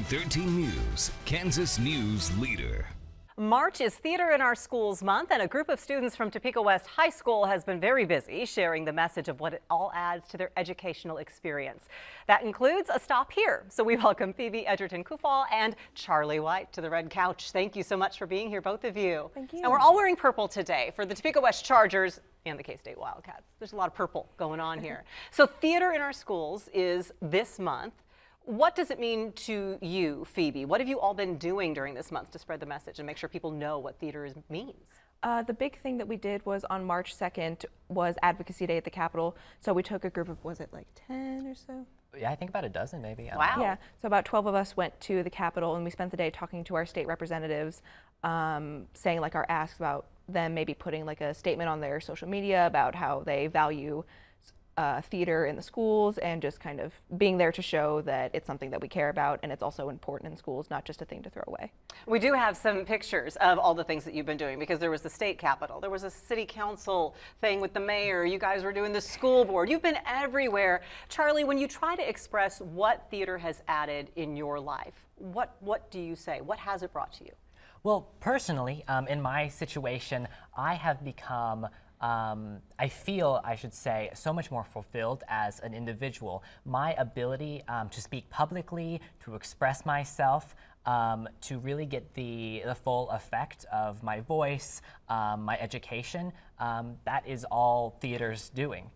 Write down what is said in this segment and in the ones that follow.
13 News, Kansas News Leader. March is Theater in Our Schools Month, and a group of students from Topeka West High School has been very busy sharing the message of what it all adds to their educational experience. That includes a stop here. So we welcome Phoebe Edgerton-Kufal and Charlie White to the red couch. Thank you so much for being here, both of you. Thank you. And we're all wearing purple today for the Topeka West Chargers and the K-State Wildcats. There's a lot of purple going on here. So Theater in Our Schools is this month. What does it mean to you, Phoebe? What have you all been doing during this month to spread the message and make sure people know what theater means? The big thing that we did was on March 2nd was Advocacy Day at the Capitol. So we took a group of, was it like 10 or so? Yeah, I think about a dozen maybe. Wow. Yeah, so about 12 of us went to the Capitol and we spent the day talking to our state representatives, saying like our asks about them maybe putting like a statement on their social media about how they value theater in the schools and just kind of being there to show that it's something that we care about and it's also important in schools, not just a thing to throw away. We do have some pictures of all the things that you've been doing because there was the state capitol, there was a city council thing with the mayor, you guys were doing the school board, you've been everywhere. Charlie, when you try to express what theater has added in your life, what do you say? What has it brought to you? Well, personally, in my situation, I have become I feel, I should say, so much more fulfilled as an individual. My ability to speak publicly, to express myself, to really get the full effect of my voice, my education, that is all theater's doing.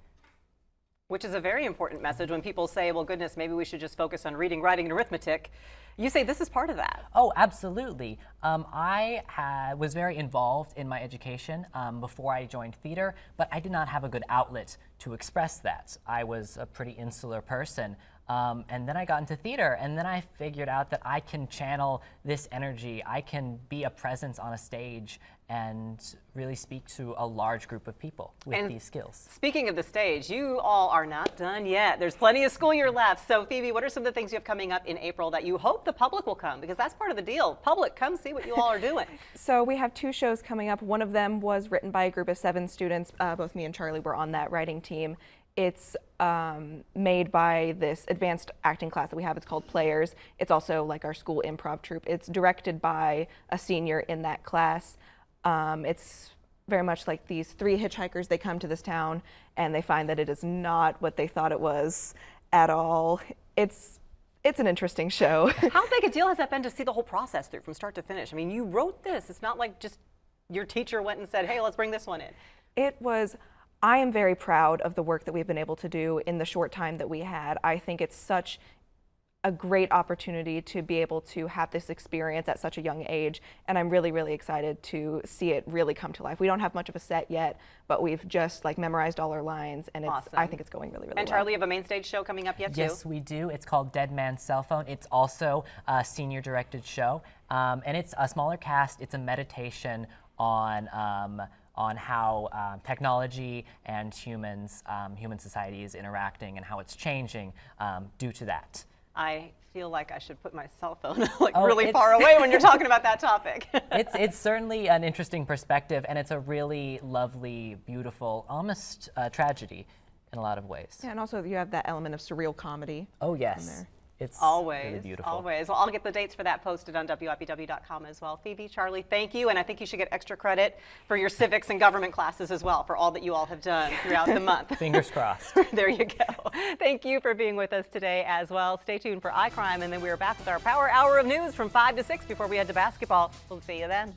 Which is a very important message when people say, well, goodness, maybe we should just focus on reading, writing, and arithmetic. You say this is part of that. Oh, absolutely. I was very involved in my education before I joined theater, but I did not have a good outlet to express that. I was a pretty insular person. And then I got into theater, and then I figured out that I can channel this energy. I can be a presence on a stage and really speak to a large group of people with these skills. Speaking of the stage, you all are not done yet. There's plenty of school year left. So Phoebe, what are some of the things you have coming up in April that you hope the public will come? Because that's part of the deal. Public, come see what you all are doing. So we have 2 shows coming up. One of them was written by a group of 7 students. Both me and Charlie were on that writing team. It's made by this advanced acting class that we have. It's called Players. It's also like our school improv troupe. It's directed by a senior in that class. It's very much like these 3 hitchhikers. They come to this town and they find that it is not what they thought it was at all. It's an interesting show. How big a deal has that been to see the whole process through from start to finish? I mean, you wrote this. It's not like just your teacher went and said, hey, let's bring this one in. I am very proud of the work that we've been able to do in the short time that we had. I think it's such a great opportunity to be able to have this experience at such a young age, and I'm really, really excited to see it really come to life. We don't have much of a set yet, but we've just like memorized all our lines, and awesome. I think it's going really, really well. And Charlie, you have a main stage show coming up yet too? Yes, we do. It's called Dead Man's Cell Phone. It's also a senior directed show, and it's a smaller cast. It's a meditation on how technology and human society is interacting and how it's changing due to that. I feel like I should put my cell phone really far away when you're talking about that topic. It's certainly an interesting perspective, and it's a really lovely, beautiful, almost tragedy in a lot of ways. Yeah, and also you have that element of surreal comedy. Oh yes. It's always, really beautiful. always. Well, I'll get the dates for that posted on WIBW.com as well. Phoebe, Charlie, thank you, and I think you should get extra credit for your civics and government classes as well for all that you all have done throughout the month. Fingers crossed. There you go. Thank you for being with us today as well. Stay tuned for iCrime, and then we're back with our Power Hour of news from 5 to 6 before we head to basketball. We'll see you then.